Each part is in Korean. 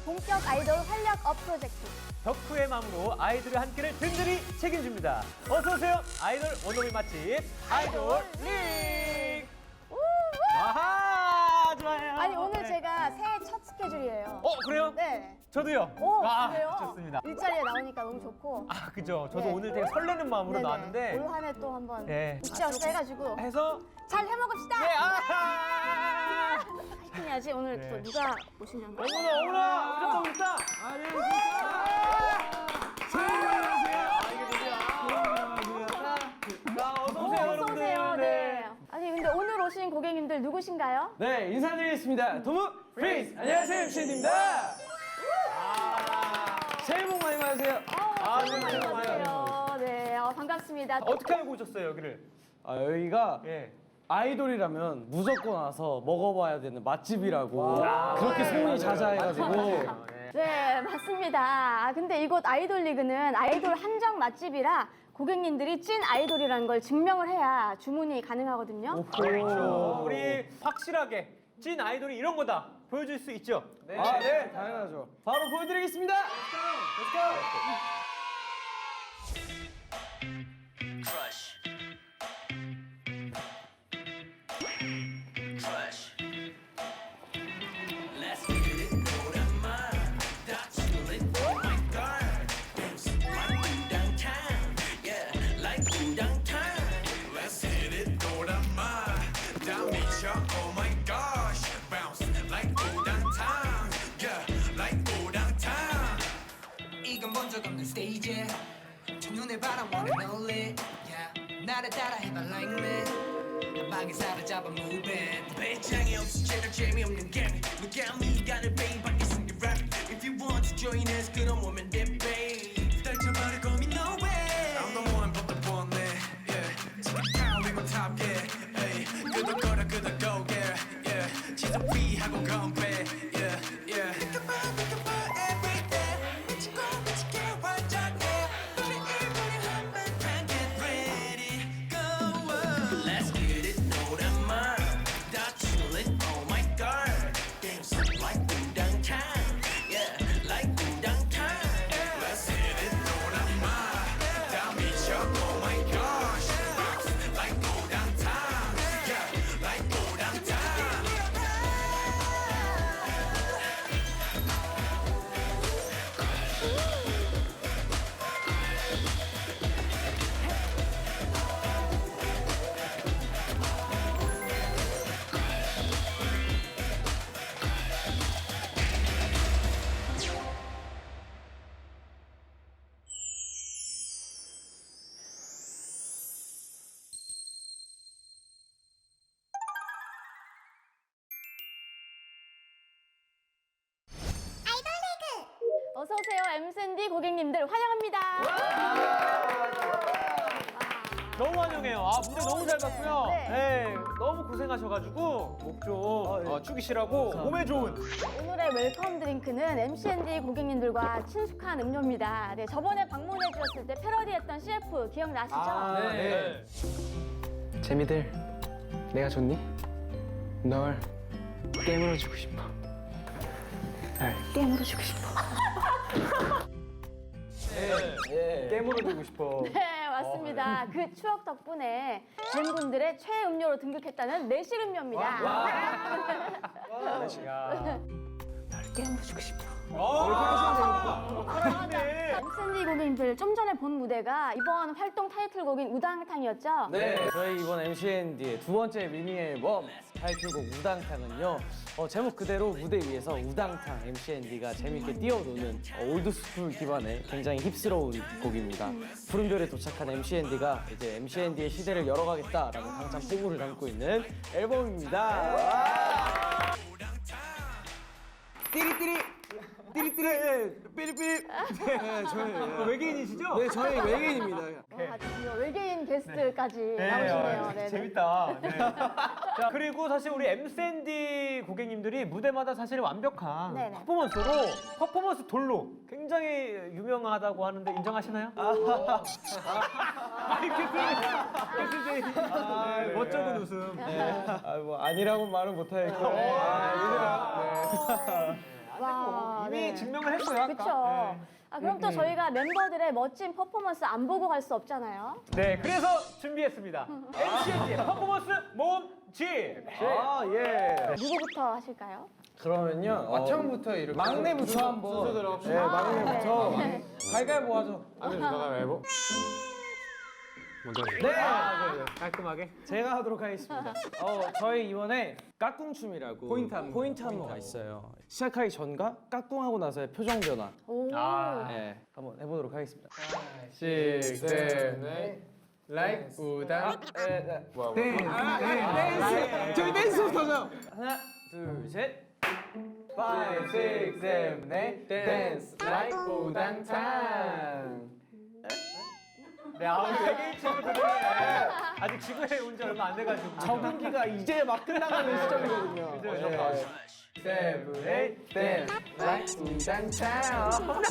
본격 아이돌 활력 업 프로젝트. 덕후의 마음으로 아이돌의 한 끼를 든든히 책임집니다. 어서 오세요. 아이돌 원어민 맛집 아이돌 링. 아하, 좋아요. 아니 오늘 네. 제가 새해 첫 스케줄이에요. 그래요? 네. 저도요. 오, 아, 그래요? 좋습니다. 일자리에 나오니까 너무 좋고. 아, 그죠. 저도 네. 오늘 되게 설레는 마음으로 네네. 나왔는데 올 한 해 또 한번 네. 웃자고 해가지고 해서 잘 해먹읍시다. 네, 아하. 해야지. 오늘 네. 또 누가 오시려나? 어머나, 무조건 있다. 어서 오세요, 어서 여러분들. 오세요. 네. 아니 근데 오늘 오신 고객님들 누구신가요? 네, 인사드리겠습니다. 도무 프린스! 안녕하세요, MCN입니다. 새해 복 많이 받으세요. 새해 복 많이 받으세요. 네, 반갑습니다. 어떻게 알고 오셨어요, 여기를? 여기가 예. 아이돌이라면 무조건 와서 먹어봐야 되는 맛집이라고 그렇게 소문이 자자해가지고 네, 맞습니다. 근데 이곳 아이돌 리그는 아이돌 한정 맛집이라 고객님들이 찐 아이돌이라는 걸 증명을 해야 주문이 가능하거든요. 그렇죠. 우리 확실하게 찐 아이돌이 이런 거다 보여줄 수 있죠? 네. 네, 당연하죠. 바로 보여드리겠습니다. Crush. Crush. Let's get it, know that man. That's it, oh my god. Dance like you downtown. Yeah, like you downtown. Let's hit it, know that man. Down beach, oh my gosh. Bounce like go downtown. Yeah, like go downtown. 이건 본 적 없는 스테이지 첫눈에 바람 wanna know it yeah. 나를 따라 해봐 like me 한 방에 사로잡아 move it 배짱이 없이 제가 재미없는 game. Look at me, got it, babe. I can sing the rap. If you want to join us, 그럼 오면 돼, babe. 떨쳐버릴 고민 no way. I'm the one but the one yeah. 지금 down we gon' top yeah. Hey, 끄덕거려 끄덕거 yeah. Yeah. 지속 위하고 건배 yeah. Yeah. Think about every day 미치고 미치게 완전해 우리 일본이 한바탕 get ready go on. Let's get it, know that man. That's it, oh my god. Dance like you downtown. Yeah, like you downtown. Let's hit it, know that man. Down beach, oh my gosh. Bounce like go downtown. Yeah, like go downtown. 어서 오세요, 엠샌디 고객님들 환영합니다. 너무 환영해요. 무대 너무 잘 봤고요. 네. 네, 너무 고생하셔가지고 목 좀 축이시라고 몸에 좋은. 오늘의 웰컴 드링크는 MCND 고객님들과 친숙한 음료입니다. 네, 저번에 방문해 주셨을 때 패러디했던 CF 기억나시죠? 네. 재미들, 내가 좋니? 널 깨물어 주고 싶어. 게임으로 주고 싶어. 깨물어 주고 싶어. 네, 맞습니다. 그 추억 덕분에 팬분들의 최애 음료로 등극했다는 내실 음료입니다. 야. 게임으로 주고 싶어. 잘하시네. 엠샌디 고객님들 좀 전에 본 무대가 이번 활동 타이틀곡인 우당탕이었죠? 네, 저희 이번 MCND의 두 번째 미니 앨범 타이틀곡 우당탕은요. 제목 그대로 무대 위에서 우당탕 MCND가 재밌게 뛰어노는 올드스쿨 기반의 굉장히 힙스러운 곡입니다. 푸른별에 도착한 MCND가 이제 MCND의 시대를 열어가겠다라는 당찬 포부를 담고 있는 앨범입니다. 띠리띠리 띠리띠리 삐리삐리 네, 저희 외계인이시죠? 네, 저희 외계인입니다. 와, 드디어 외계인 게스트까지 네, 나오시네요. 네, 재밌다. 네. 자, 그리고 사실 우리 엠샌디 고객님들이 무대마다 사실 완벽한 네네. 퍼포먼스 돌로 굉장히 유명하다고 하는데 인정하시나요? 캐스제이. 멋쩍은 웃음. 뭐 아니라고 말은 못하겠고. 와, 네. 이미 증명을 했어요, 아까. 그렇죠. 아, 그럼 또 저희가 멤버들의 멋진 퍼포먼스 안 보고 갈 수 없잖아요. 네, 그래서 준비했습니다. MCND의 퍼포먼스 모음집. 아, 예. 누구부터 하실까요? 그러면요. 처음부터 이렇게 막내부터 한번. 순서대로 네, 막내부터. 네. 가위바위보 하죠. 가위바위보. 먼저. 네. 깔끔하게. 제가 하도록 하겠습니다. 저희 이번에 까꿍춤이라고 포인트 안무가 있어요. 시작하기 전과 까꿍하고 나서의 표정 변화. 오. 네, 한번 해보도록 하겠습니다. 6, 7, 8. Like 우당. 댄스. 저희 댄스부터 하죠. 하나, 둘, 셋. 5, 6, 7, 8. 댄스. Like 우당탕. 네, 외계인 친구들은 아직 지구에 온 지 얼마 안 돼가지고. 적응기가 이제 막 끝나가는 시점이거든요. 그죠. 7, 8. 댄스. Like 우당탕.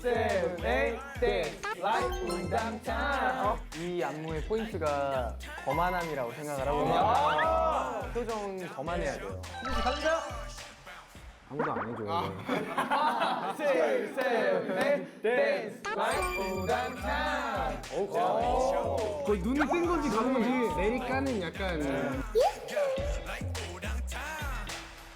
7, 8. 댄스. Like 우당탕. 이 안무의 포인트가 거만함이라고 생각을 하거든요. 표정 거만해야 돼요. 감사. 아무도 안 해줘요. 6, 7, 8. 댄스. Like 우당탕. 거의 눈이 뜬 건지 가는 건지 내리까는 약간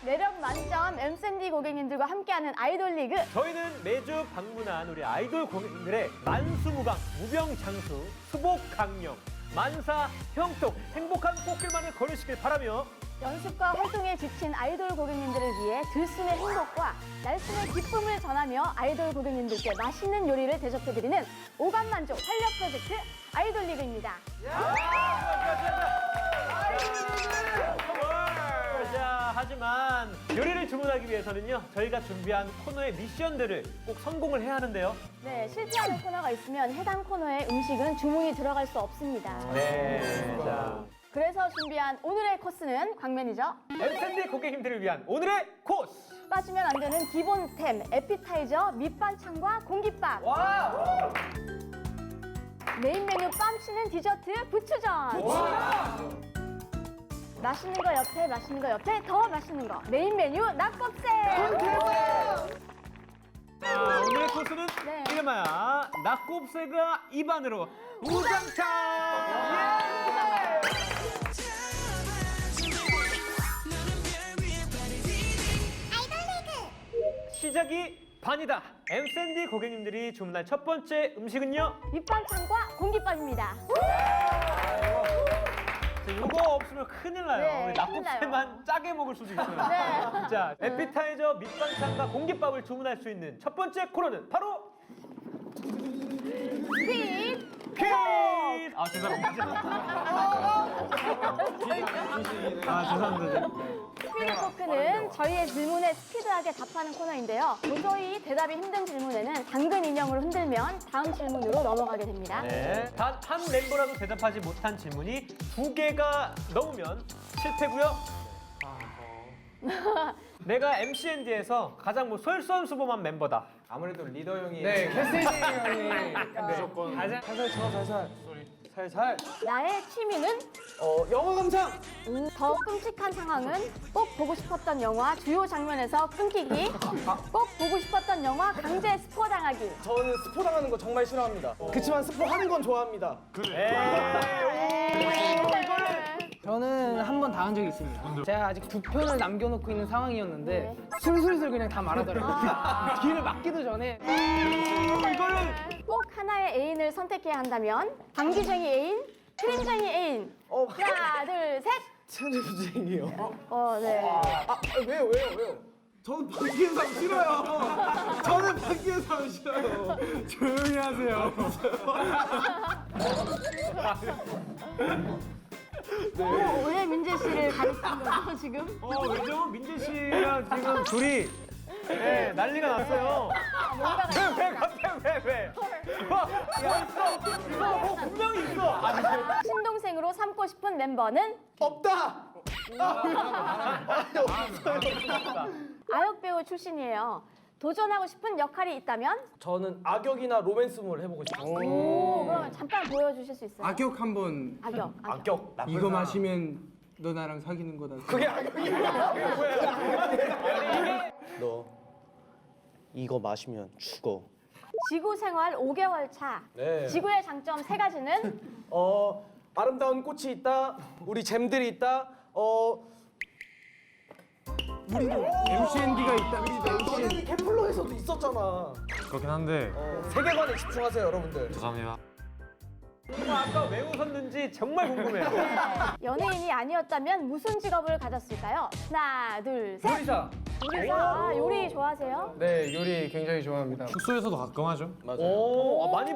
매력 만점 엠샌디 고객님들과 함께하는 아이돌 리그. 저희는 매주 방문한 우리 아이돌 고객님들의 만수무강, 무병장수, 수복강령, 만사, 형통, 행복한 꽃길만을 걸으시길 바라며 연습과 활동에 지친 아이돌 고객님들을 위해 들숨의 행복과 날숨의 기쁨을 전하며 아이돌 고객님들께 맛있는 요리를 대접해드리는 오감만족 활력 프로젝트 아이돌 리그입니다. 자, 하지만 요리를 주문하기 위해서는요, 저희가 준비한 코너의 미션들을 꼭 성공을 해야 하는데요. 네, 실패하는 코너가 있으면 해당 코너의 음식은 주문이 들어갈 수 없습니다. 네. 자, 그래서 준비한 오늘의 코스는 광면이죠. 엠샌디 고객님들을 위한 오늘의 코스. 빠지면 안 되는 기본템, 에피타이저, 밑반찬과 공깃밥. 메인 메뉴 뺨치는 디저트, 부추전. 맛있는 거 옆에, 맛있는 거 옆에, 더 맛있는 거. 메인 메뉴 낙곱새. 자, 오늘의 코스는 네. 이름하여 낙곱새가 입안으로 우당탕. 시작이 반이다. 엠샌디 고객님들이 주문할 첫 번째 음식은요. 밑반찬과 공깃밥입니다. 자, 이거 없으면 큰일 나요. 네, 우리 큰일 낙곱새만 짜게 먹을 수도 있어요. 네. 자, 에피타이저, 밑반찬과 공깃밥을 주문할 수 있는 첫 번째 코너는 바로 퀴즈. 퀴즈! 아, 죄송합니다. 아, 죄송합니다. 스피드 토크는 저희의 질문에 스피드하게 답하는 코너인데요. 도저히 대답이 힘든 질문에는 당근 인형으로 흔들면 다음 질문으로 넘어가게 됩니다. 네. 단 한 멤버라도 대답하지 못한 질문이 2개가 넘으면 실패고요. 내가 MCND에서 가장 솔선수범한 멤버다. 아무래도 리더 형이 네, 캐세디 형이 무조건 살살. 나의 취미는 영어 감상. 더 끔찍한 상황은 꼭 보고 싶었던 영화 주요 장면에서 끊기기, 꼭 보고 싶었던 영화 강제 스포 당하기. 저는 스포 당하는 거 정말 싫어합니다. 그렇지만 스포 하는 건 좋아합니다. 저는 한 번 당한 적이 있습니다. 제가 아직 2편을 남겨놓고 있는 상황이었는데 술술술 그냥 다 말하더라고요. 길을 막기도 전에 꼭 하나의 애인을 선택해야 한다면 방귀쟁이 애인, 크림쟁이 애인. 하나, 둘, 셋. 체내부쟁이요. 네. 왜요? 저는 바뀌는 사람 싫어요. 저는 바뀌는 사람 싫어요. 조용히 하세요. 왜 민재 씨를 가리킨 거죠 지금? 왜죠? 민재 씨랑 지금 둘이 난리가 났어요. 뭔가가 왜 갑자기 왜? 있어. 분명히 있어. 친동생으로 삼고 싶은 멤버는 없다. 아역 배우 출신이에요. 도전하고 싶은 역할이 있다면? 저는 악역이나 로맨스물 해보고 싶어요. 오, 그럼 잠깐 보여주실 수 있어요? 악역 한번 악역. 악역. 이거 마시면 너 나랑 사귀는 거다. 그게 악역이야. 너 이거 마시면 죽어. 지구 생활 5개월 차. 네. 지구의 장점 3가지는 아름다운 꽃이 있다. 우리 잼들이 있다. MCND가 있다. 너네는 케플러에서도 있었잖아. 그렇긴 한데 세계관에 집중하세요, 여러분들. 죄송합니다. 누가 아까 왜 웃었는지 정말 궁금해요. 연예인이 아니었다면 무슨 직업을 가졌을까요? 하나, 둘, 셋. 요리사. 요리사. 요리 좋아하세요? 네, 요리 굉장히 좋아합니다. 숙소에서도 가끔 하죠. 오, 많이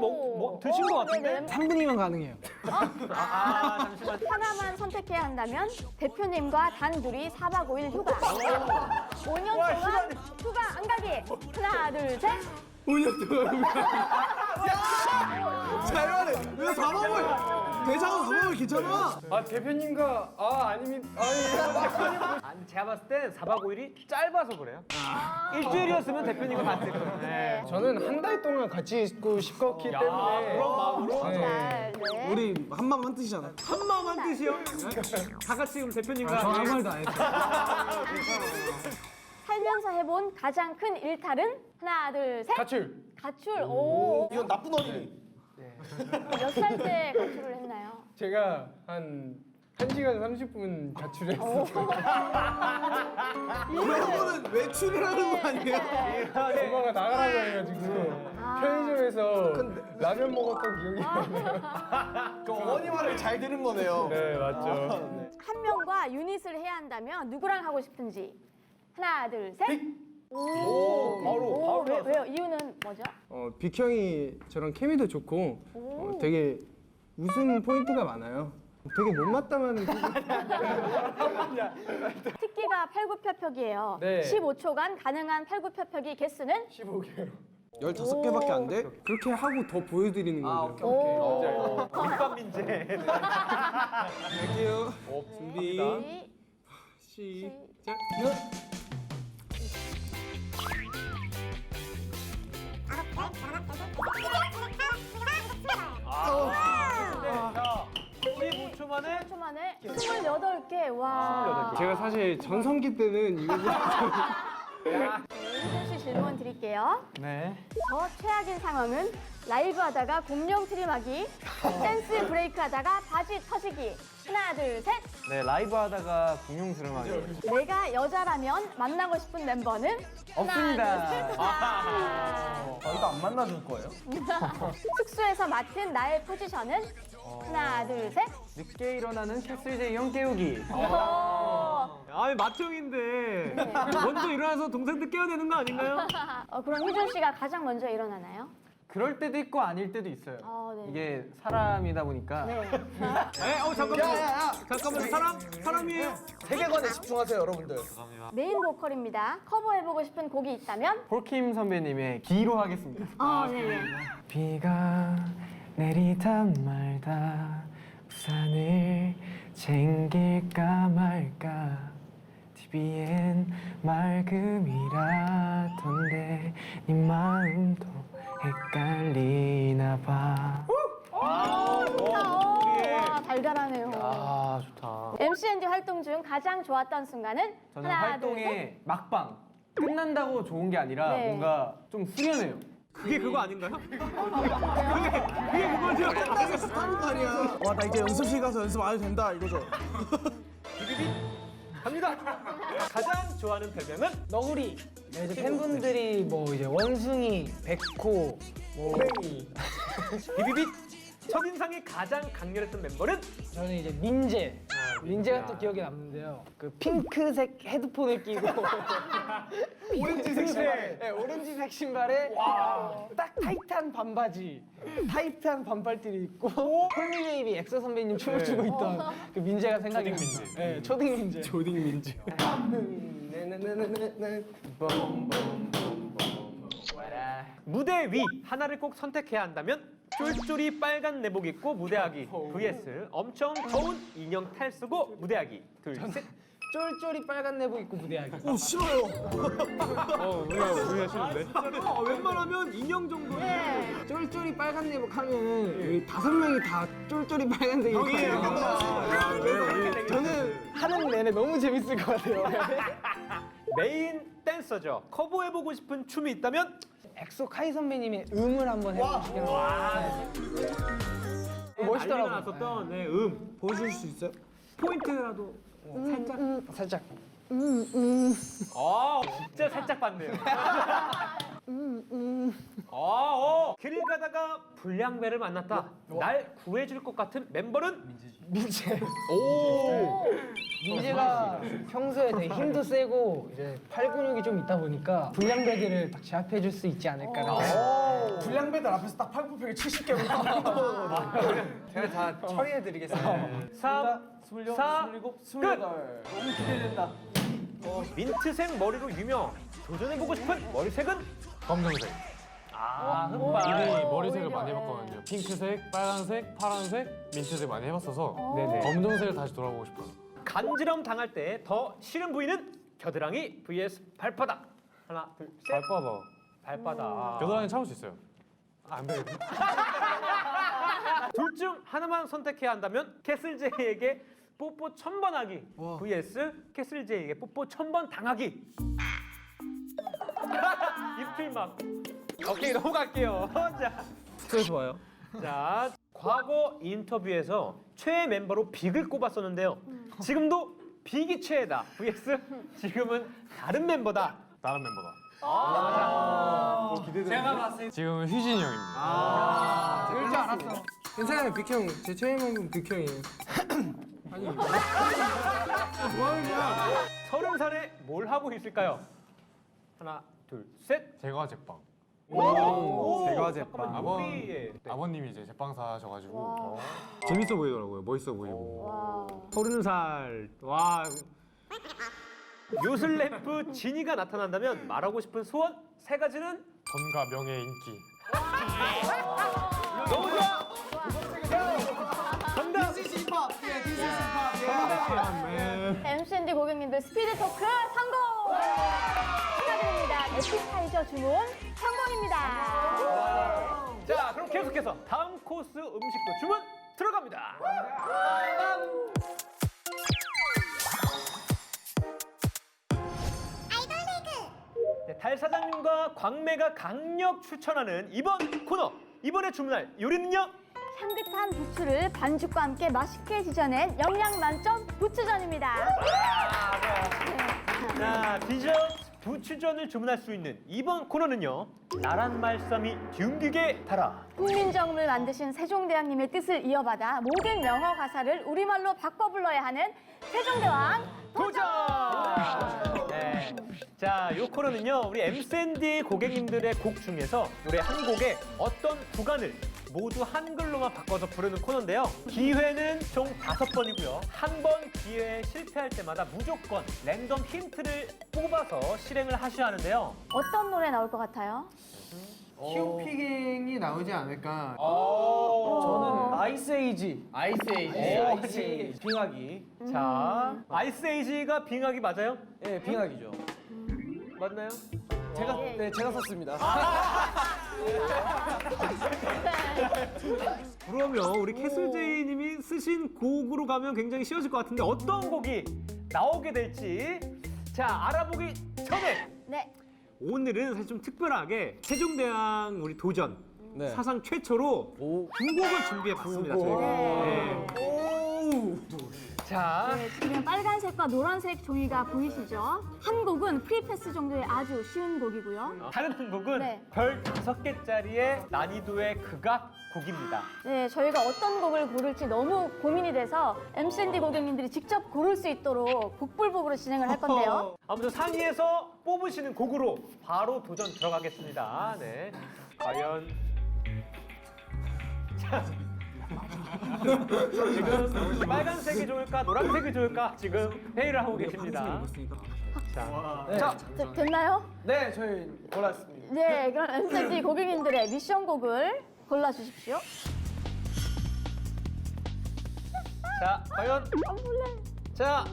드신 것 같은데? 3분이면 가능해요. 잠시만. 하나만 선택해야 한다면 대표님과 단둘이 4박 5일 휴가. 5년 동안 휴가 안 가기. 하나, 둘, 셋. 5년 동안. 잘 왜 4박을? 대장은 4박을 괜찮아. 아, 대표님과 제가 봤을 땐 4박 5일이 짧아서 그래요. 일주일이었으면 대표님과 갔을 거예요. 네. 저는 한 달 동안 같이 있고 싶었기 때문에. 그런 마음으로 잘, 네. 우리 한마음 한 뜻이잖아. 한 마음 한 뜻이요. 다 같이 그럼 대표님과 저 아무 말도 안 했어. 살면서 해본 가장 큰 일탈은? 하나, 둘, 셋. 가출. 가출. 오. 이건 나쁜 어린이. 몇 살 때 가출을 했나요? 제가 한 1시간 30분 가출했어요. 그런 거는 외출이라는 거 아니에요? 엄마가 나가라고 해가지고 편의점에서 라면 먹었던 기억이 나네요. 그 어머니 말을 잘 들은 거네요. 네, 맞죠. 한 명과 유닛을 해야 한다면 누구랑 하고 싶은지. 하나, 둘, 셋. 바로 왜요? 이유는 뭐죠? 빅형이 저랑 케미도 좋고 되게 웃음 포인트가 많아요. 되게 못마땅한 특기가 팔굽혀펴기예요. 네. 15초간 가능한 팔굽혀펴기 개수는? 15개요. 15개밖에 안 돼? 그렇게 하고 더 보여드리는 거죠. 오. 김밥 민재. 할게요. 준비. 시작. 자, 15초 만에 1초 만에 28개. 와. 제가 사실 전성기 때는 이거 이준 씨 질문 드릴게요. 네. 저 최악인 상황은 라이브 하다가 공룡 트림하기, 댄스 브레이크 하다가 바지 터지기. 하나, 둘, 셋. 네, 라이브 하다가 공룡 들음하기. 내가 여자라면 만나고 싶은 멤버는? 없습니다. 하나, 둘, 셋. 저희도 안 만나줄 거예요? 숙소에서 맡은 나의 포지션은? 하나, 둘, 셋. 늦게 일어나는 캐슬제이 형 깨우기. 아니 맏형인데 먼저 일어나서 동생들 깨워야 되는 거 아닌가요? 그럼 희준 씨가 가장 먼저 일어나나요? 그럴 때도 있고 아닐 때도 있어요. 네. 이게 사람이다 보니까. 네. 잠깐만 사람이에요? 세계관에 집중하세요, 여러분들. 메인 보컬입니다. 커버해보고 싶은 곡이 있다면? 폴킴 선배님의 비로 하겠습니다. 네. 비가 내리다 말다 우산을 챙길까 말까 TV엔 맑음이라던데 네 마음도 헷갈리나 봐. 와, 달달하네요. 아, 좋다. MCND 활동 중 가장 좋았던 순간은? 저는 하나, 둘, 셋. 활동의 막방 끝난다고 좋은 게 아니라 네. 뭔가 좀 후련해요. 그게 그거 아닌가요? 끝나서 하는 거 아니야. 와, 나 이제 연습실 가서 연습 안 해도 된다 이거죠. 갑니다. 가장 좋아하는 별명은? 너구리. 네, 이제 팬분들이 뭐 이제 원숭이, 백호, 호랭이. 비비빗. 첫인상이 가장 강렬했던 멤버는? 저는 이제 민재. 민재가 또 기억에 남는데요. 그 핑크색 헤드폰을 끼고 오렌지색 신발. 네, 오렌지색 신발에 딱 타이트한 반바지, 타이트한 반팔티를 입고 홀리베이비 엑소 선배님 춤을 추고 있던 그 민재가 생각이 납니다. 네, 초딩 민재. 조딩 민지. 무대 위 하나를 꼭 선택해야 한다면? 쫄쫄이 빨간 내복 입고 무대하기 vs 엄청 더운 인형 탈 쓰고 무대하기. 둘, 셋. 쫄쫄이 빨간 내복 입고 무대하기. 오, 싫어요. 우리가 싫은데. 웬만하면 인형 정도. 쫄쫄이 빨간 내복 하면은 우리 5명이 다 쫄쫄이 빨간색이 있거든요. 저는 하는 내내 너무 재밌을 것 같아요. 메인 댄서죠. 커버해보고 싶은 춤이 있다면 엑소 카이 선배님의 음을 한번 해보시면 멋있더라고요. 났었던 보여줄 수 있어요? 포인트라도 살짝. 진짜 살짝 봤네요. 길 가다가 불량배를 만났다. 날 구해줄 것 같은 멤버는 민재. 민재가 평소에 되게 힘도 세고 이제 팔 근육이 좀 있다 보니까 불량배들을 딱 제압해줄 수 있지 않을까라는. 불량배들 앞에서 딱 팔굽혀펴기 70개 제가 다 처리해드리겠습니다. 3, 4, 27, 끝! 28. 너무 기대된다. 민트색 머리로 유명. 도전해보고 싶은 머리색은? 검정색. 흑발. 이미 머리색을 많이 해봤거든요. 핑크색, 빨간색, 파란색, 민트색 많이 해봤어서 네네. 검정색을 다시 돌아보고 싶어요. 간지럼 당할 때 더 싫은 부위는 겨드랑이 vs 발바닥. 하나, 둘, 셋. 발바닥. 발바닥. 겨드랑이 참을 수 있어요. 안 되겠네. 둘 중 하나만 선택해야 한다면 캐슬제이에게 뽀뽀 1000번 하기 vs 캐슬제이에게 뽀뽀 1000번 당하기. 입필막. 오케이, 넘어갈게요. 자, 좋아요. 자, 과거 인터뷰에서 최애 멤버로 빅을 꼽았었는데요. 지금도 빅이 최애다 vs 지금은 다른 멤버다. 다른 멤버다. 제가 봤을 때 지금은 휴진이 형입니다. 그럴 줄 알았어. 괜찮아요, 빅형. 제 최애명은 빅형이에요. 30살에 뭘 하고 있을까요? 하나, 둘, 셋. 제과 제빵. 제가 제빵. 우리의 아버님이 이제 제빵사셔가지고 와. 재밌어 보이더라고요. 멋있어 보이고. 와. 30살. 와. 요슬래프 진이가 나타난다면 말하고 싶은 소원 세 가지는 돈과 명예, 인기. 너무 좋아. 정답. MCND 고객님들 스피드 토크 성공! 축하드립니다. 에피타이저 주문 성공입니다. 자, 그럼 계속해서 다음 코스 음식도 주문 들어갑니다. 네, 달 사장님과 광매가 강력 추천하는 이번 코너. 이번에 주문할 요리는요? 향긋한 부추를 반죽과 함께 맛있게 지져낸 영양 만점 부추전입니다. 자, 디저트 부추전을 주문할 수 있는 이번 코너는요. 나란 말씀이 둥기게 달아. 국민정음을 만드신 세종대왕님의 뜻을 이어받아 모든 영어 가사를 우리말로 바꿔 불러야 하는 세종대왕 도전! 네. 자, 이 코너는요. 우리 MCND 고객님들의 곡 중에서 노래 한 곡에 어떤 구간을 모두 한글로만 바꿔서 부르는 코너인데요. 기회는 총 5번이고요. 한 번 기회에 실패할 때마다 무조건 랜덤 힌트를 뽑아서 실행을 하셔야 하는데요. 어떤 노래 나올 것 같아요? 히오피갱이 나오지 않을까. 저는 아이스에이지. 아이스에이지. 빙하기. 자, 아이스에이지가 빙하기 맞아요? 예, 빙하기죠. 맞나요? 제가 썼습니다. 그러면 우리 캐슬제이님이 쓰신 곡으로 가면 굉장히 쉬워질 것 같은데 어떤 곡이 나오게 될지 자 알아보기 전에 네. 오늘은 사실 좀 특별하게 세종대왕 우리 도전 네. 사상 최초로 오. 두 곡을 준비해봤습니다 저희가. 네. 자, 네, 지금 빨간색과 노란색 종이가 보이시죠? 한 곡은 프리패스 정도의 아주 쉬운 곡이고요. 다른 한 곡은 네. 별 5개짜리의 난이도의 극악 곡입니다. 네, 저희가 어떤 곡을 고를지 너무 고민이 돼서 MCND 고객님들이 직접 고를 수 있도록 복불복으로 진행을 할 건데요. 아무튼 상의해서 뽑으시는 곡으로 바로 도전 들어가겠습니다. 네. 과연 자, 지금 빨간색이 좋을까 노란색이 좋을까 지금 회의를 하고 계십니다. 자, 됐나요? 네, 저희 골랐습니다. 네, 그럼 MCND 고객님들의 미션곡을 골라주십시오. 자, 과연 자,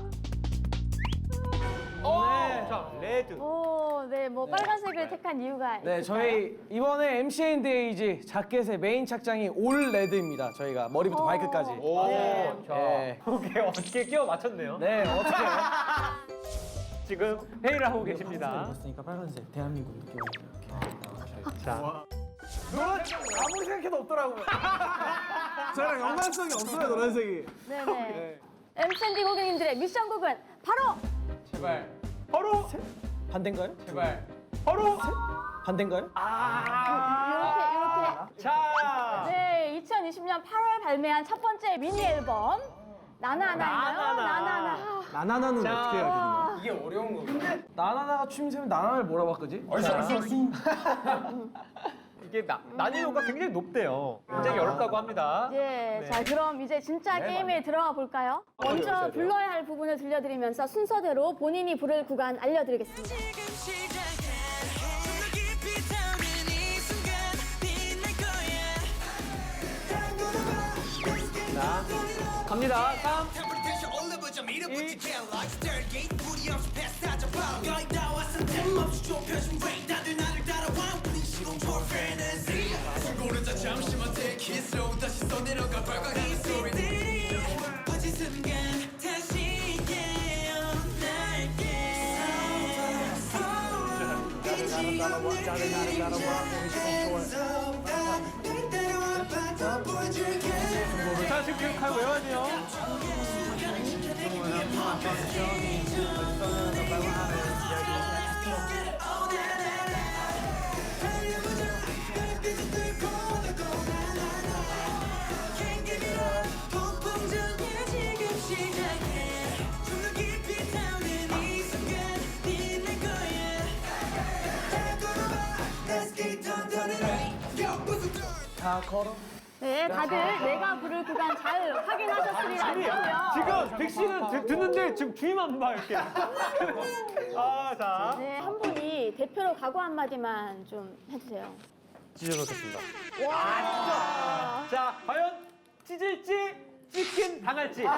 자, 레드. 오, 네, 뭐 빨간색을 택한 이유가 네, 있을까요? 저희 이번에 MCND에이지 자켓의 메인 착장이 올 레드입니다. 저희가 머리부터 발끝까지. 오, 자, 네. 그게 어떻게 끼워 맞췄네요. 네, 어떻게? 지금 회의를 하고 계십니다. 봤으니까 빨간색 대한민국 느낌. 자, 아무리 생각해도 없더라고요. 저랑 연관성이 없어요 노란색이. 네네. 엠샌디 고객님들의 미션곡은 바로 제발. 바로 반대인가요? 제발. 바로 반대인가요? 이렇게. 자. 네, 2020년 8월 발매한 첫 번째 미니 앨범 나나나인가요? 나나나. 나나나는 자. 어떻게 해야 되나? 이게 어려운 거구나. 나나나가 춤새면 나나를 뭐라 바꾸지? 이게 난이도가 굉장히 높대요. 굉장히 어렵다고 합니다. 예, 네. 자 그럼 이제 진짜 게임에 들어가 볼까요? 먼저 불러야 할 부분을 들려드리면서 순서대로 본인이 부를 구간 알려드리겠습니다. 지금 시작해 좀더 깊이 타오르는 이 순간 빛날 거야 갑니다. 3, 템퍼레이처 올려보자 밀어붙이 갤럭 스타게이트 무리 없이 패스하자 빨리 거의 다 왔어 템없이 좁혀진 레인 다들 나를 따라와 우린 시공 초월 fantasy 고르자 잠시만 take it slow 다시 써내려가 빨간색 소리 퍼진 순간 다시 깨어날게 빛이 없는 그림자 hands up 날 따라와 바다 보여줄게 자, 지금 기억하고 외워야죠. 폭풍전야 지금 시작해 좀더 깊이 타오르는 이 순간 빛날 거야 다 걸어봐 Let's get done done it right 다 걸어. 네, 다들 내가 부를 구간 잘 확인하셨으리라 믿고요. 지금 빅 씨는 듣는데 지금 귀만 봐, 이렇게. 아, 자. 네, 한 분이 대표로 각오 한마디만 좀 해주세요. 찢어놓겠습니다. 자, 과연 찢을지, 찢긴 당할지. 네.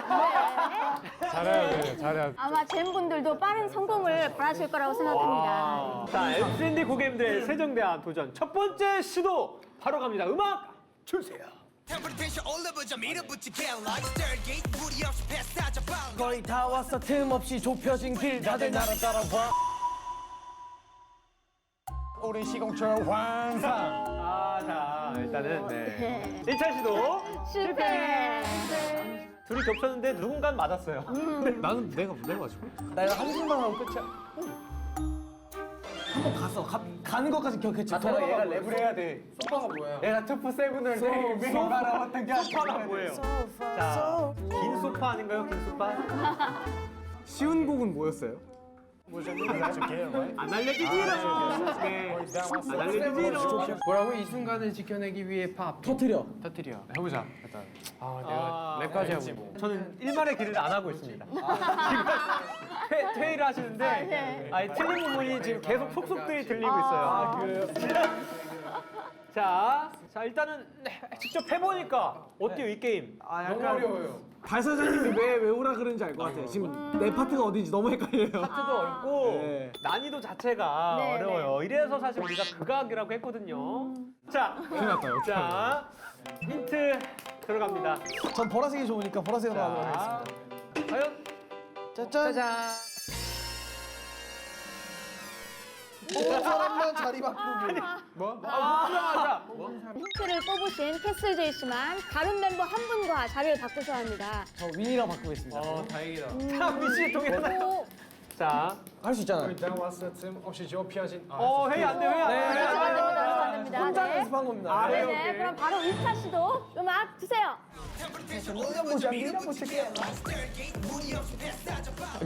잘해야 돼, 잘해야 돼. 아마 젠분들도 빠른 성공을 바라실 거라고 생각합니다. 자, 엠샌디 고객님들의 세종대왕 도전 첫 번째 시도 바로 갑니다. 음악 주세요. 템퍼레이처 올려보자 밀어붙이 갤럭 스타게이트 무리 없이 패스하자 빨리 거의 다 왔어 틈없이 좁혀진 길 다들 나를 따라와. 우리 시공처럼 환상. 아, 자, 일단은 네. 1차 시도 실패. 네. 둘이 겹쳤는데 누군가는 맞았어요. 나는 내가 가지고. 나 이거 한 줄만 하고 끝이야. 한 번 갔어. 가는 것까지 기억했지. 너가 얘가 랩을 해야 돼. 소파가 뭐야? 얘가 투프 세븐을 매일 말아왔던 게 소파가 뭐예요? 자, 긴 소파 아닌가요? 긴 소파? 쉬운 곡은 뭐였어요? 안 알려주지롱. 네. 안 알려주지롱. 뭐라고? 이 순간을 지켜내기 위해 팝 터트려. 터뜨려. 해보자, 일단. 아, 랩까지 하고. 저는 일말의 길을 안 하고 있습니다. 지금 퇴의를 하시는데 네. 아니, 틀린 부분이 지금 계속 속속들이 들리고 있어요. 그래요? 자, 일단은 직접 해보니까 어때요, 이 게임? 너무 어려워요. 발 선생님이 왜 외우라 그러는지 알 것 같아요. 지금 내 파트가 어딘지 너무 헷갈려요. 파트도 어렵고 네. 난이도 자체가 네, 어려워요. 이래서 사실 우리가 극악이라고 했거든요. 자, 자, 힌트 들어갑니다. 전 보라색이 좋으니까 보라색으로 하도록 자, 하겠습니다. 과연 짜잔. 사람만 자리 바꾸기. 아, 힌트를 뽑으신 캐슬 제이씨만 다른 멤버 한 분과 자리를 바꾸셔야 합니다. 저 윈이랑 바꾸겠습니다. 다행이다. 자, 미씨 동현아. 오, 자, 할 수 있잖아요. 왔어 틈없이 좁혀진. 회의 안 돼, 회의 안 돼. 네, 회의 안 돼. 안 됩니다. 혼자 네. 연습한 겁니다. 아, 네. 네네, 오케이. 그럼 바로 2차 시도 음악 주세요.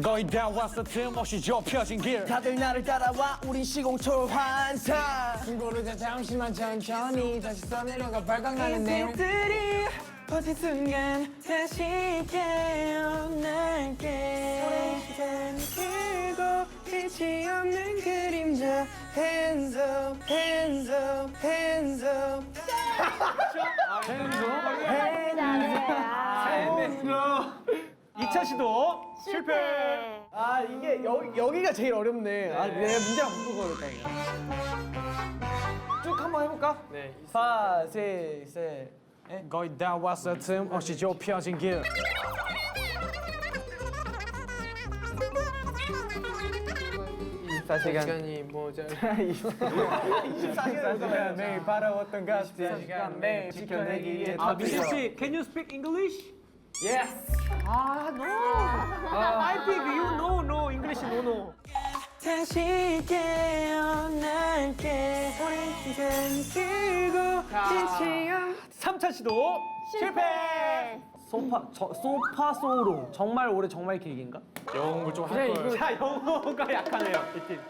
거의 다 왔어 틈없이 좁혀진 길 다들 나를 따라와 우린 시공초 환상 고르자 잠시만 천천히 다시 써내려가 발광하는 내용들이 퍼진 순간 다시 깨어날게 오랜 시간 길고 빛이 없는 그림자 hands up hands up hands up 자, 2차 시도 실패. 아 이게 여기가 제일 어렵네 아 내가 문제를 바꾸고 그럴까 이거 쭉 한번 해볼까? 네. 5, 6, 7 거의 다 왔어 틈없이 좁혀진 길 24시간이 모자라 24시간 매일 바라왔던 그 24시간 매일 지켜내기에 아, 민재 씨, can you speak English? Yes. I think you know no English no. 다시 깨어날게 우리 힘들고 지치고 3차 시도 실패. 소파소로 정말 오래 정말 길게인가? 영어를 좀 할 거예요. 자, 영어가 약하네요, 이 팀.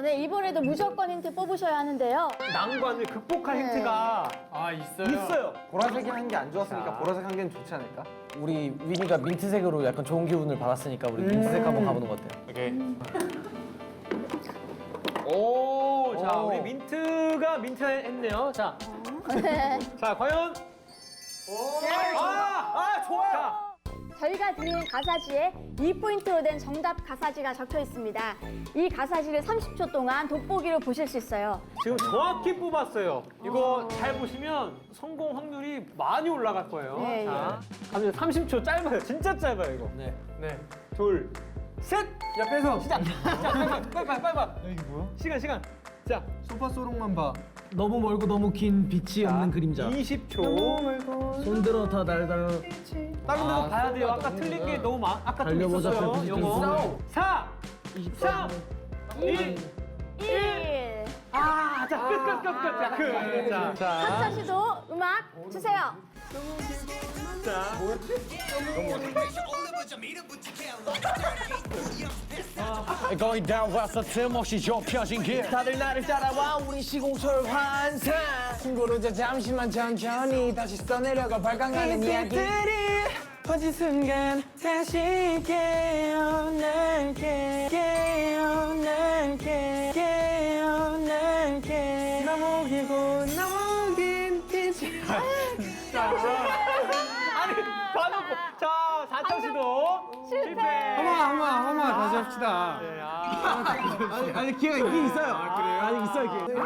네, 이번에도 무조건 힌트 뽑으셔야 하는데요. 난관을 극복할 네. 힌트가 아 있어요? 있어요. 보라색이 한 게 안 좋았으니까 보라색 한 개는 좋지 않을까? 우리 위니가 민트색으로 약간 좋은 기운을 받았으니까 우리 민트색 한번 가보는 거 어때요? 오케이. 오, 자, 오. 우리 민트가 민트했네요. 자, 네. 자, 과연. 좋아요. 자, 저희가 드린 가사지에 2포인트로 된 정답 가사지가 적혀 있습니다. 이 가사지를 30초 동안 돋보기로 보실 수 있어요. 지금 정확히 뽑았어요. 이거 잘 보시면 성공 확률이 많이 올라갈 거예요. 네, 자, 갑니다. 30초 짧아요. 진짜 짧아요, 이거. 네. 네. 둘, 셋! 옆에서 시작! 자, 빨리 봐. 이게 뭐야? 시간. 자, 소파 소롱만 봐. 너무 멀고 너무 긴 빛이 없는 그림자. 20초. 손들어 더 달달. 다른 데도 봐야 돼요. 아까 틀린 게 너무 아까 좀 달려보자, 있었어요. 별빛이 영어. 있어. 4, 3, 2, 1. 자, 끝. 자, 3차 시도 음악 주세요. Going down 와서 틈없이 좁혀진 길. 다들 나를 따라와 우리 시공철 환상. 친구로자 잠시만 천천히 다시 써내려가 발광하는 이야기들이 퍼진 순간 다시 깨어날게 너무 길고 너무 긴 빛이 아니, 봐놓고. 자, 4차 시도 실패. 한번 다시 합시다. 네, 아니 기회가 있긴 있어요. 아직 있어요 기회.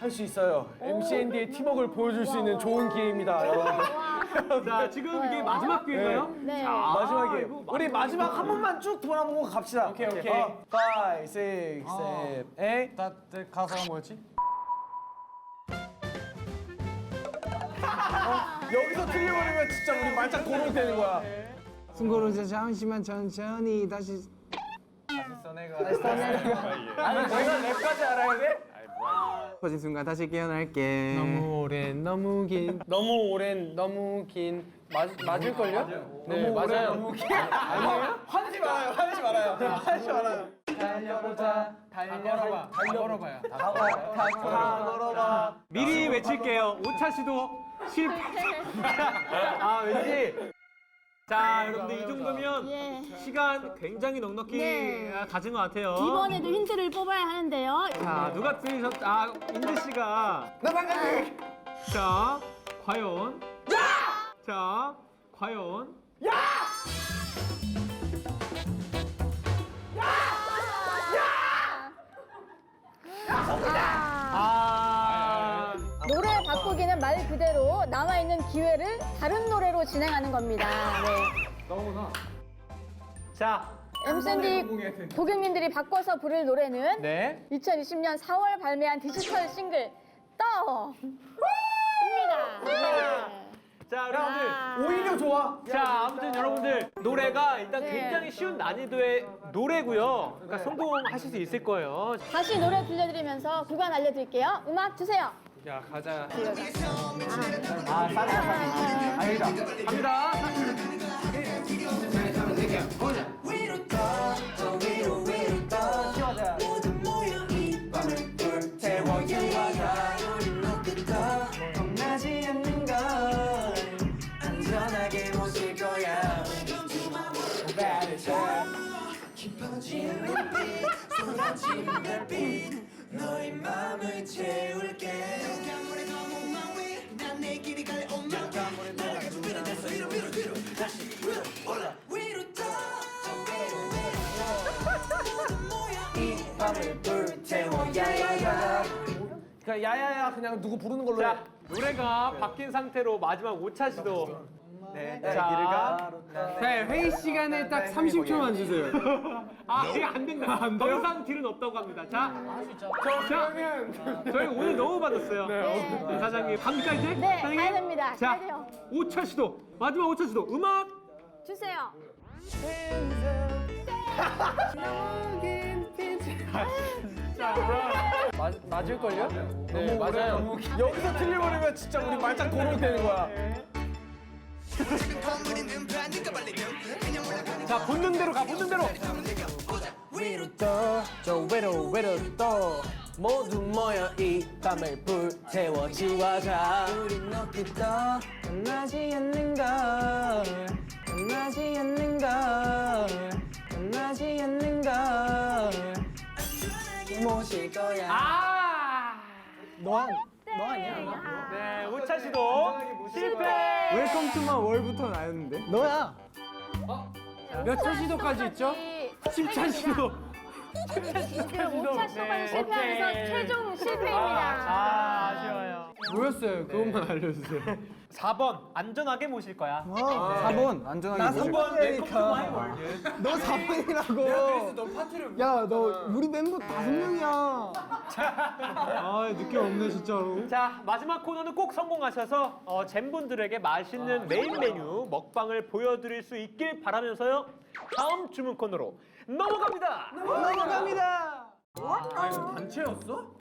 할 수 있어요. MCND의 팀워크를 보여줄 수 있는 좋은 기회입니다, 여러분. 자, 지금 이게 마지막 기회인가요? 네. 마지막에 이거 우리 마지막 한 번만 쭉 돌아보고 갑시다. 오케이. 5, 6, 7, 8. 가사가 뭐였지? 여기서 틀려버리면 진짜 우리 말짱 도롱이 되는 거야. 승고로자 잠시만 천천히 다시 써내가. 아니 내가 랩까지 알아야 돼? 퍼진 순간 다시 깨어날게. 너무 오랜 맞을걸요? 네 맞아요. 아니에요? 화내지 말아요. 달려보자. 걸어봐요. 다 걸어봐. 미리 외칠게요. 5차 시도 실패. 왠지. 자, 여러분들 이 정도면 예. 시간 굉장히 넉넉히 네. 가진 것 같아요. 이번에도 힌트를 뽑아야 하는데요. 자, 누가 틀리셨? 인드 씨가. 나 방금 자, 과연. 자, 과연. 노래 바꾸기는 말 그대로 남아있는 기회를 다른 노래로 진행하는 겁니다. 네. 자, 엠샌디 고객님들이 바꿔서 부를 노래는 네. 2020년 4월 발매한 디지털 싱글 떠입니다. 네. 자, 여러분들. 오히려 좋아. 자, 아무튼 여러분들 노래가 일단 네. 굉장히 쉬운 난이도의 노래고요. 그러니까 성공하실 수 있을 거예요. 다시 노래 들려드리면서 구간 알려드릴게요. 음악 주세요. 자, 가자. 아니다. 갑니다. 위로 떠 위로 떠 모두 모여 이 밤을 불태워야 다 겁나지 않는 걸 안전하게 모실 거야. 깊어지는 눈빛 쏟아지는 달빛 너의 맘을 채울게 가물에 너무 마위 난내 길이 갈래 on my way 날아가서 위로 됐어 위로 다시 위로 올라 위로 떠 모두 모여 이 밤을 불태워야 그러니까 야야야 그냥 누구 부르는 걸로 해. 자, 노래가 바뀐 상태로 마지막 5차 시도. 자, 네, 회의 시간에 딱 30초만 주세요. 이게 안 된다. 더 이상 딜은 없다고 합니다. 자, 저희 오늘 너무 받았어요. 사장님, 갑니까 이제? 네, 사장님? 가야 됩니다. 자, 가야 돼요. 5차 시도, 마지막 5차 시도, 음악 주세요. 맞을걸요? 네, 맞아요. 여기서 틀려버리면 진짜 우리 말짱 도롱 되는 거야. 자, 본능 대로 가, 본능 대로. 위로 떠, 저 위로 떠. 모두 모여 이 밤을 불태워 지워자. 우리 높이 떠, 떠나지 않는 걸, 떠나지 않는 걸, 떠나지 않는 걸. 모실 거야. 너 아니야? 네, 5차 시도 실패. 웰컴 투 마이 월부터 나였는데. 너야. 몇 차 시도까지 있죠? 10차 시도. 5차 시도까지 실패하면서 최종 실패입니다. 아쉬워요. 뭐였어요? 그것만 알려주세요. 4번, 안전하게 모실 거야. 4번 안전하게. 나 3번 내니까. 너 4번이라고. 너 파티를. 야, 너 우리 멤버 5명이야. 아, 느낌 없네 진짜로. 자, 마지막 코너는 꼭 성공하셔서 젠분들에게 맛있는 메인 메뉴 먹방을 보여드릴 수 있길 바라면서요. 다음 주문 코너로 넘어갑니다. 넘어갑니다. 단체였어?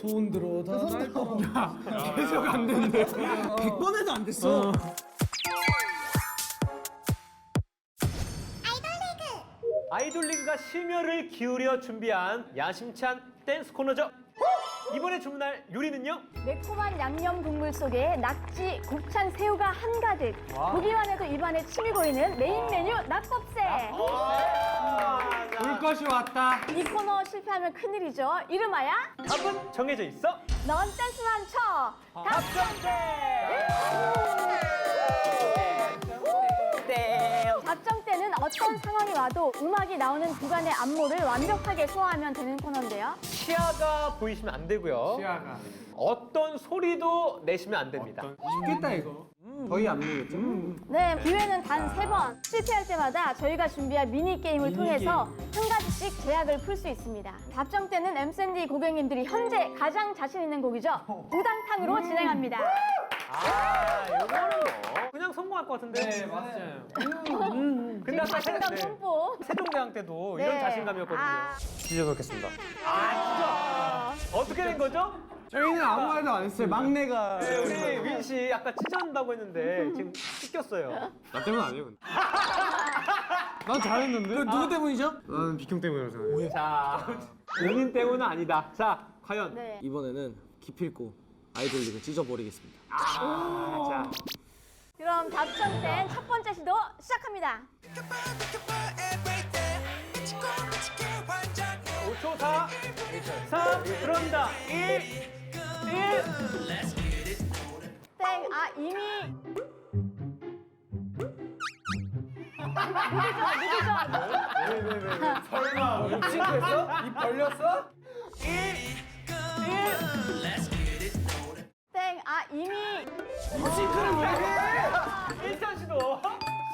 소원 들어 다 계속 안 된대. 100번에도 안 됐어. 아이돌 리그가 심혈을 기울여 준비한 야심찬 댄스 코너죠. 이번에 주문할 요리는요? 매콤한 양념 국물 속에 낙지, 곱창, 새우가 한가득. 보기만 해도 입안에 침이 고이는 메인 메뉴 낙곱새. 올 것이 왔다. 이 코너 실패하면 큰일이죠. 이름하여 답은 정해져 있어. 넌 댄스만 쳐. 답정 때는 어떤 상황이 와도 음악이 나오는 구간의 안무를 완벽하게 소화하면 되는 코너인데요. 시야가 보이시면 안 되고요. 시야가. 어떤 소리도 내시면 안 됩니다. 쉽겠다 이거. 거의 안 모르겠죠? 네, 기회는 단 3번. 실패할 때마다 저희가 준비한 미니게임을 통해서 한 가지씩 제약을 풀 수 있습니다. 답정 때는 엠샌디 고객님들이 현재 가장 자신 있는 곡이죠. 우당탕으로 진행합니다. 요거는 뭐 그냥 성공할 것 같은데. 네, 맞아요. 근데 아까 자신감 뿜뿜. 세종대왕 때도 네. 이런 자신감이었거든요. 찢어놓겠습니다. 어떻게 된 거죠? 저희는 아무 말도 안 했어요. 막내가. 네, 우리 윈 씨 아까 찢어낸다고 했는데 지금 찢겼어요. 나 때문 아니에요, 근데. 난 잘했는데. 누구 때문이죠? 나는 비경 때문이라고 생각해요. 자, 본인 때문은 아니다. 자, 과연. 네. 이번에는 기필코 아이돌 리그 찢어버리겠습니다. 자, 그럼 답정 땐 첫 번째 시도 시작합니다. 5초 4, 3, 들어갑니다. 1, 1. 땡. 아, 이미. 누구죠? 설마 친구했어? 입 벌렸어? 땡. 아, 이미. 싱크를 왜 해? 1차 시도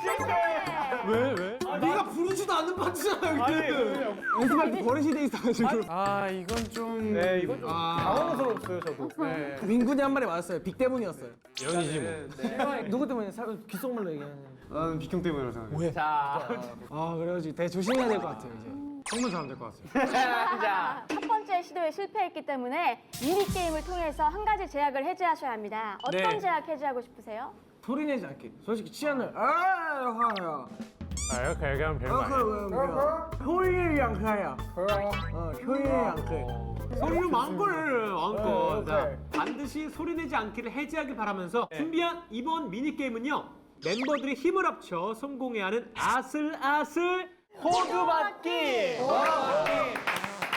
실패. 왜? 네가 부르지도 않는 파트잖아 여기. 연습할 때 버릇이 돼 있어가지고. 아 이건 좀. 네, 이건 좀 당황스러웠어요, 저도. 네. 민군이 한 말이 맞았어요. 빅 때문이었어요. 연이지 뭐. 누구 때문에 귓속말로 얘기하는. 나는 비경 때문이라고 생각해요. 자, 아 그래가지고 되게 조심해야 될 것 같아요 이제. 정말 잘하면 될 것 같습니다. 자. 첫 번째 시도에 실패했기 때문에 미니게임을 통해서 한 가지 제약을 해제하셔야 합니다. 어떤 네. 제약 해제하고 싶으세요? 소리 내지 않게. 솔직히 취향을 화야. 아, 이렇게 얘기하면 별거 아니에요. 효율이 양카야. 효율이 양카. 소리를 마음껏 자, 반드시 소리내지 않기를 해제하길 바라면서 준비한 이번 미니게임은요 멤버들이 힘을 합쳐 성공해야 하는 아슬아슬 호두받기.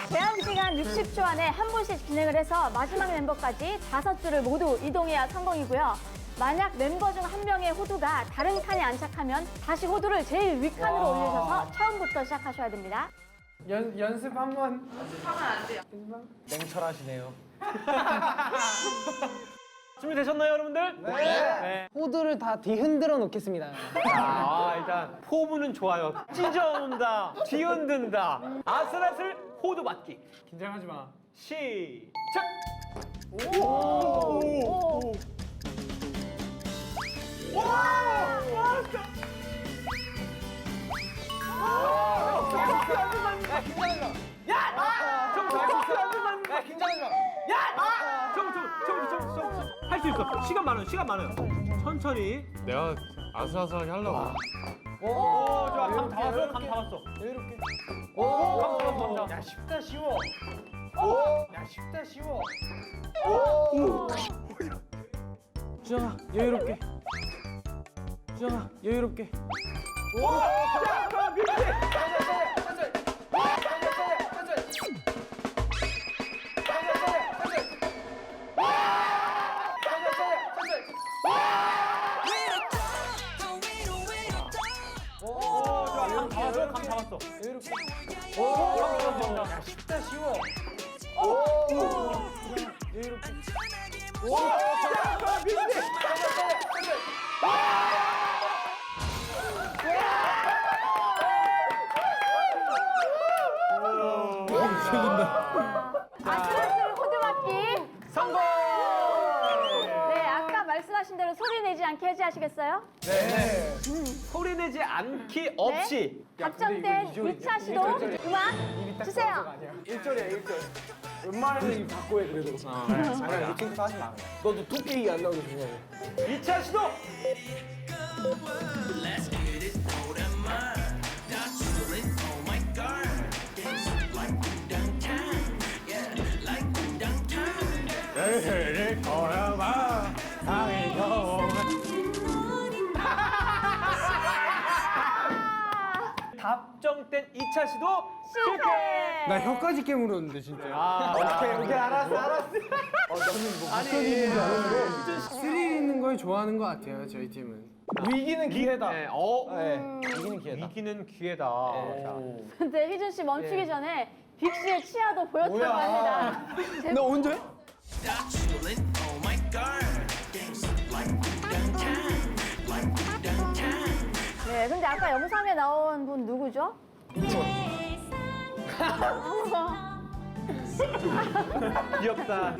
제한 시간 60초 안에 한 분씩 진행을 해서 마지막 멤버까지 5줄을 모두 이동해야 성공이고요. 만약 멤버 중 한 명의 호두가 다른 칸에 안착하면 다시 호두를 제일 윗칸으로 올리셔서 처음부터 시작하셔야 됩니다. 연습 한번. 냉철하시네요. 준비되셨나요, 여러분들? 네. 호두를 다 뒤흔들어 놓겠습니다. 일단 포부는 좋아요. 찢어온다, 뒤흔든다. 아슬아슬 호두 맞기. 긴장하지 마. 시작. 오. 할 수 있어. 시간 많아요. 시간 많아요. 천천히. 내가 아슬아슬하게 하려고. 오, 좋아. 감 다 왔어. 감 다 왔어. 여유롭게. 야, 쉽다 쉬워. 야, 쉽다 쉬워. 주영아 여유롭게. 주영아 여유롭게. 자, 그럼 민지. 오, 좋아. 감 다 왔어. 감 다 왔어. 여유롭게. 야, 쉽다 쉬워. 여유롭게. 자, 그럼 민지. 아슬아슬 호두막기 성공! 네, 아까 말씀하신 대로 소리 내지 않게 해제하시겠어요? 소리 내지 않기 없이. 작전된 2차 시도 음악 주세요. 1절이야 1절. 웬만해서 입 닫고 해 그래도. 아니야 루틴부터 하지 마. 너도 두께이 안 나오게 중요해. 2차 시도. Let's get it, throw that mind. Not chillin', oh my god. Dance like we downtown. Yeah, like we downtown. 답정된 2차 시도 실패. 실패. 혀까지 깨물었는데 진짜. 오케이 알았어. 스릴 있는 걸 좋아하는 것 같아요 저희 팀은. 위기는 기회다. 네, 위기는 기회다. 위기는 기회다. 자, 근데 희준 씨 멈추기 전에 빅 씨의 치아도 보였다고 합니다. 너 언제? Not chillin', oh my god. Dance like we downtown. Like we downtown. 네, 근데 아까 영상에 나온 분 누구죠? 귀엽다.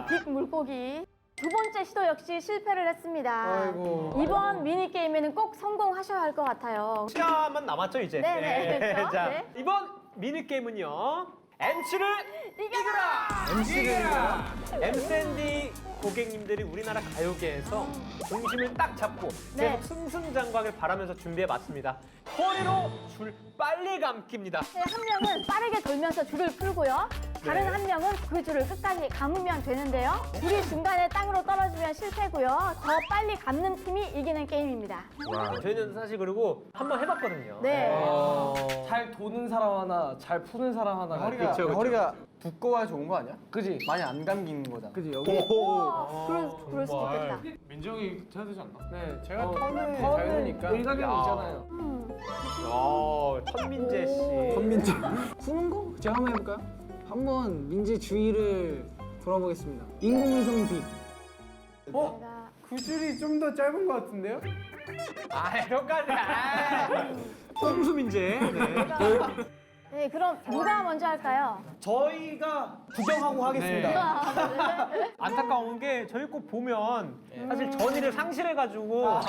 빅 물고기. 두 번째 시도 역시 실패를 했습니다. 아이고. 이번 미니 게임에는 꼭 성공하셔야 할 것 같아요. 시간만 남았죠 이제. 네, 그렇죠. 자, 네. 이번 미니 게임은요. MC를 이겨라! 엠샌디 고객님들이 우리나라 가요계에서 중심을 딱 잡고 네. 계속 승승장구하길 바라면서 준비해봤습니다. 허리로 줄 빨리 감기입니다. 네, 한 명은 빠르게 돌면서 줄을 풀고요. 다른 한 명은 그 줄을 끝까지 감으면 되는데요. 줄이 중간에 땅으로 떨어지면 실패고요. 더 빨리 감는 팀이 이기는 게임입니다. 저희는 사실 그리고 한번 해봤거든요. 네. 잘 도는 사람 하나, 잘 푸는 사람 하나. 허리가 두꺼워야 좋은 거 아니야? 그지? 많이 안 감기는 거잖아. 그지 여기. 우와, 그럴 수도 있겠다. 민지 형이 해야 되지 않나? 네, 제가 턴을 잘 턴은 보니까. 일가견이 있잖아요. 천민재 씨. 민지. 푸는 거? 제가 한번 해볼까요? 한번 민지 주위를 돌아보겠습니다. 인공위성 빅. 제가 그 줄이 좀 더 짧은 것 같은데요? 이거까지. 꼼수 민재. 네. 네, 그럼 누가 먼저 할까요? 저희가 구경하고 하겠습니다. 안타까운 게 저희 꼭 보면 사실 전의를 상실해가지고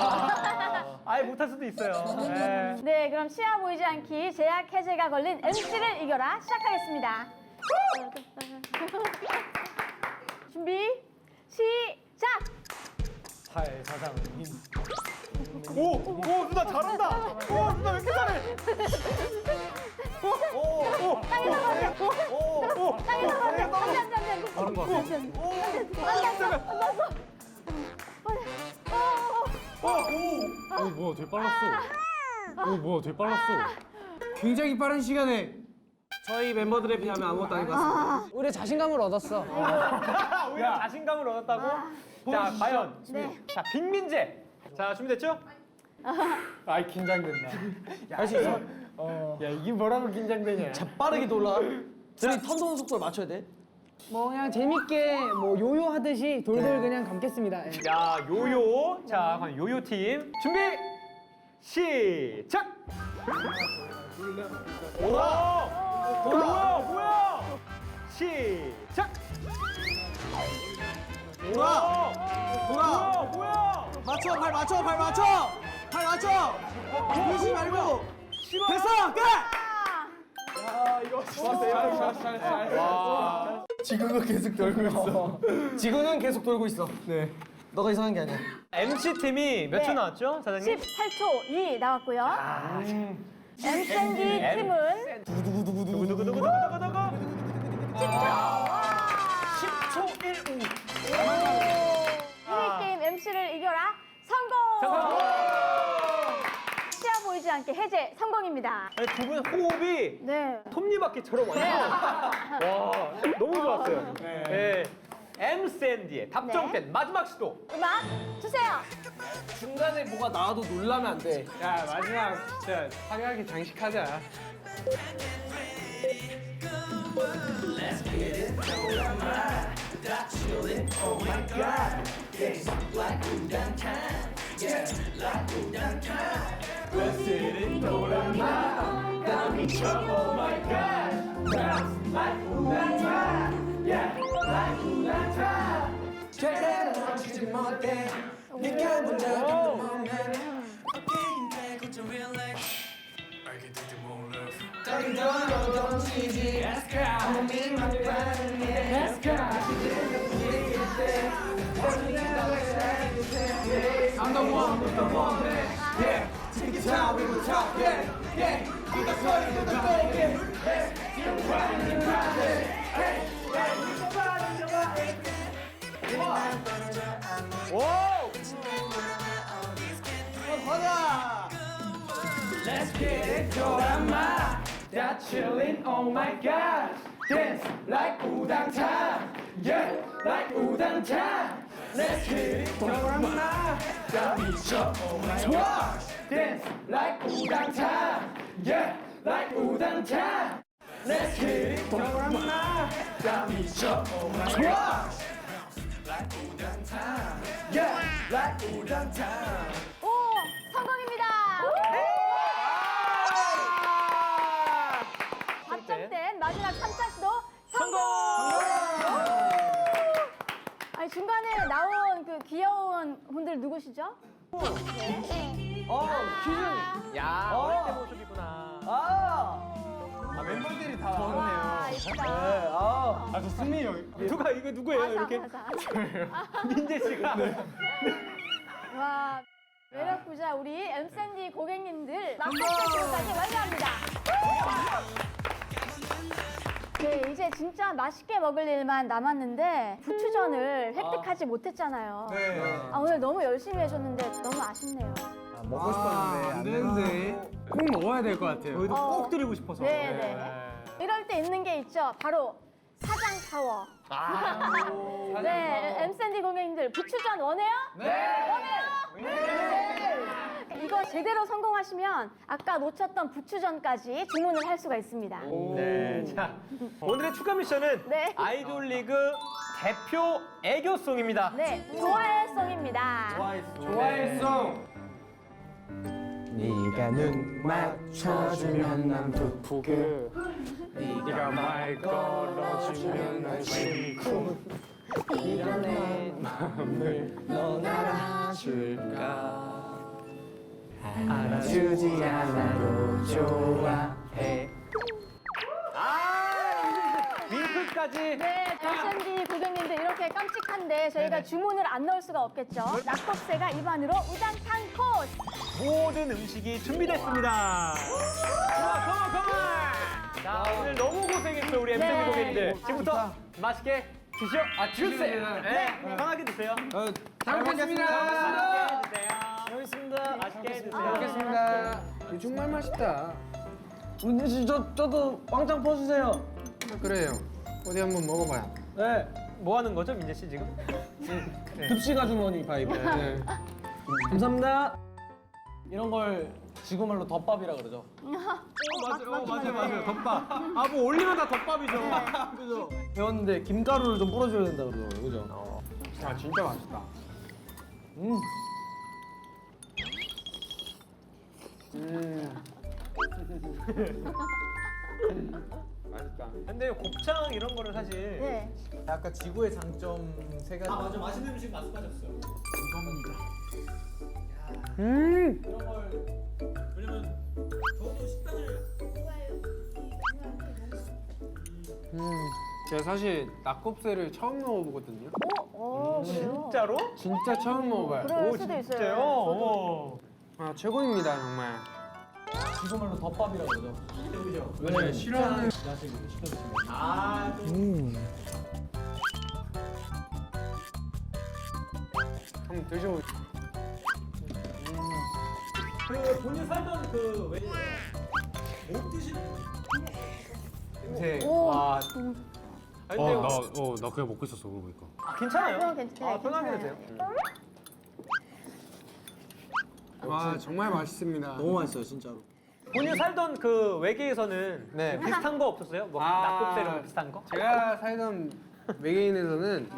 아예 못할 수도 있어요. 네. 네, 그럼 시야 보이지 않기 제약 해제가 걸린 MC를 이겨라 시작하겠습니다. 준비 시작! 사상 오, 누나 잘한다. 오, 누나 왜 이렇게 잘해? 땅에 나가세요. 땅에 나가세요. 안돼. 다른 거 같아. 뭐야 되게 빨랐어. 뭐야 되게 빨랐어. 굉장히 빠른 시간에 저희 멤버들에 비하면 아무것도 아닌 것 같습니다. 우리 자신감을 얻었어. 오히려 자신감을 얻었다고? 자, 과연. 네. 자, 빅민재. 자, 준비됐죠? 아이 긴장된다. 할 수 있어. 야 이게 뭐라고 긴장되냐? 자 빠르게 돌아. 저희 턴 도는 속도를 맞춰야 돼. 뭐 그냥 재밌게 뭐 요요 하듯이 돌돌 그냥 감겠습니다. 예. 자, 요요. 자, 그럼 요요 팀 준비 시작. 뭐야? 시작. 돌아. 뭐야? 맞춰, 발 맞춰, 발 맞춰. 발 맞춰. 그러지 말고. 됐어, 끝. 지구가 계속 돌고 있어. 지구는 계속 돌고 있어. 네. 너가 이상한 게 아니야. MC 팀이 몇 초 네. 나왔죠, 사장님? 18초 2 나왔고요. 엠샌디 팀은 두구두구두구두구두구두구. 10초 15. 미니게임 MC를 이겨라 성공! 시야 보이지 않게 해제 성공입니다. 두 분 호흡이 네. 톱니바퀴처럼 완전. 와, 너무 좋았어요. 네. 엠샌디의 답정된 마지막 시도. 음악 주세요. 중간에 뭐가 나와도 놀라면 안 돼. 야 마지막 진짜 화려하게 장식하자. 절대로 멈추지 못해 네가 본 적이 없는 moment 어깨인 대고 좀 relax 알게 될때 more love 다른 건 던지지 몸이만 빠르게 I'm the one with the one, yeah. Take your time, we will talk, yeah, yeah. You got money, you got gold, yeah. You're riding, you're riding, hey, 오! 가자. Let's get it, 돌아마. That chillin', oh my god. Dance like 우당탕. Yeah, like 우당탕. Let's get it, 돌아마. 다 미쳐, oh my god. Dance like 우당탕. Yeah, like 우당탕. Let's get it, 돌아마. 다 미쳐, oh my god. Yeah, like 우당탕. 오 성공입니다. 답정된 마지막 3차 시도 성공! 아니 중간에 나온 그 귀여운 분들 누구시죠? 야, 어릴 때 모습이구나. 멤버들이 다 와 이쁘다. 아저 승민이 형. 누가 이거 누구예요? 이렇게 맞아. 민재 씨가. 와 매력 부자 우리 엠샌디 고객님들 막판까지 완료합니다. 네 이제 진짜 맛있게 먹을 일만 남았는데 부추전을 획득하지 못했잖아요. 아 오늘 너무 열심히 하셨는데 너무 아쉽네요. 먹고 싶었는데 안 되는데. 꼭 먹어야 될 것 같아요. 저희도 꼭 드리고 싶어서. 네네. 이럴 때 있는 게 있죠. 바로 사장 파워. 네, 엠샌디 고객님들 부추전 원해요? 네. 원해요? 네. 이거 제대로 성공하시면 아까 놓쳤던 부추전까지 주문을 할 수가 있습니다. 네. 자, 오늘의 추가 미션은 네. 아이돌 리그 대표 애교송입니다. 네, 좋아해송입니다. 좋아했어. 네가 눈 맞춰주면 난 부푸게 네가 말 걸어주면 난 심쿵. 네가 내 마음을 넌 알아줄까. 알아주지 않아도 좋아해. 윙크까지. 네, 엠샌디 고객님들 이렇게 깜찍한데 저희가 주문을 안 넣을 수가 없겠죠. 낙곱새가 입안으로 우당탕 코스. 모든 음식이 준비됐습니다. 컴온. 자, 오늘 너무 고생했어요, 우리 엠샌디 네. 고객님들. 지금부터 맛있게 드시오. 주세요. 네, 편하게 드세요. 잘 먹겠습니다. 맛있게 드세요. 맛있게 드세요. 먹겠습니다. 정말 맛있다. 민재 씨, 저도 왕창 퍼주세요. 그래요. 어디 한번 먹어봐요. 네. 뭐 하는 거죠, 민재 씨 지금? 급식 아주머니 바이브. 네. 감사합니다. 이런 걸 지구 말로 덮밥이라 그러죠. 맞아요. 덮밥. 아, 뭐 올리면 다 덮밥이죠. 그죠? 배웠는데 김가루를 좀 뿌려줘야 된다 그러더라고요. 그죠? 아 진짜 맛있다. 맛있다. 근데 곱창 이런 거를 사실 네. 아까 지구의 장점 세 가지. 맞아. 맛있는 음식 말씀하셨어요. 제가 사실 낙곱새를 처음 먹어보거든요. 그래요? 진짜로? 진짜 처음 먹어봐요. 그럴 수도 진짜요? 있어요. 어머. 아 최고입니다 정말. 지구 말로 덮밥이라 그러죠. 네, 싫어하는 한번 드셔보. 그 본인 살던 그 왜? 못 드시는 냄새. 오. 와. 아니, 근데 나 그냥 먹고 있었어 그러고 보니까. 괜찮아요? 그럼 괜찮아요. 아, 편하게 괜찮아요. 드세요. 와 정말 맛있습니다. 너무 맛있어요 진짜로. 본인 살던 그 외계에서는 네. 비슷한 거 없었어요? 뭐 낙곱새 이런 거 비슷한 거? 제가 살던 외계인에서는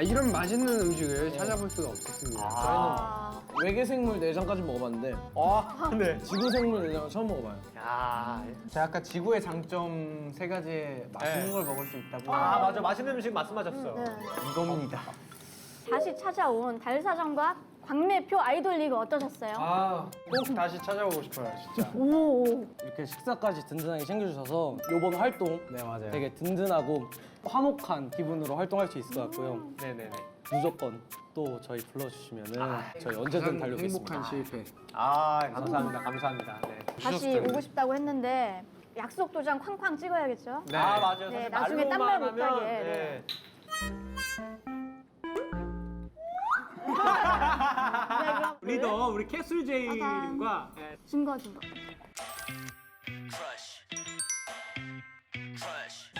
이런 맛있는 음식을 찾아볼 수가 없었습니다. 아. 외계 생물 내장까지 먹어봤는데 아, 네. 지구 생물 내장은 처음 먹어봐요. 야. 제가 아까 지구의 장점 세 가지에 맛있는 네. 걸 먹을 수 있다고. 아, 맞아. 맛있는 음식 말씀하셨어. 네. 이겁니다. 다시 찾아온 달사정과 광매표 아이돌 리그 어떠셨어요? 꼭 다시 찾아보고 싶어요, 진짜. 오. 이렇게 식사까지 든든하게 챙겨주셔서 이번 활동 네, 맞아요. 되게 든든하고 화목한 기분으로 활동할 수 있을 것 같고요. 네네네. 무조건 또 저희 불러주시면은 저희 언제든 달려오겠습니다. 행복한 실패. 아, 감사합니다. 감사합니다. 네. 다시 오고 싶다고 했는데 약속 도장 쾅쾅 찍어야겠죠? 네. 아, 맞아요. 네, 사실 나중에 딴말 말로만 못하게, 하면, 네. 그럼 리더 우리 캐슬 제이님과 증거.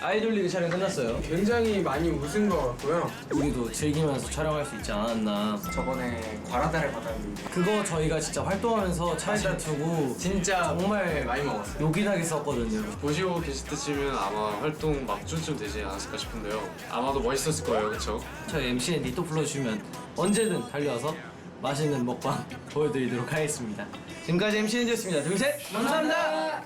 아이돌 리그 촬영 끝났어요. 굉장히 많이 웃은 것 같고요. 우리도 즐기면서 촬영할 수 있지 않았나. 저번에 과라다를 받았는데 그거 저희가 진짜 활동하면서 촬영 두고 진짜 정말 많이 먹었어요. 요긴하게 썼거든요. 보시고 계시다시면 아마 활동 막중쯤 되지 않았을까 싶은데요. 아마도 멋있었을 거예요, 그렇죠? 저희 MCND 또 불러주시면 언제든 달려와서 맛있는 먹방 보여드리도록 하겠습니다. 지금까지 MCND였습니다. 둘, 셋! 감사합니다!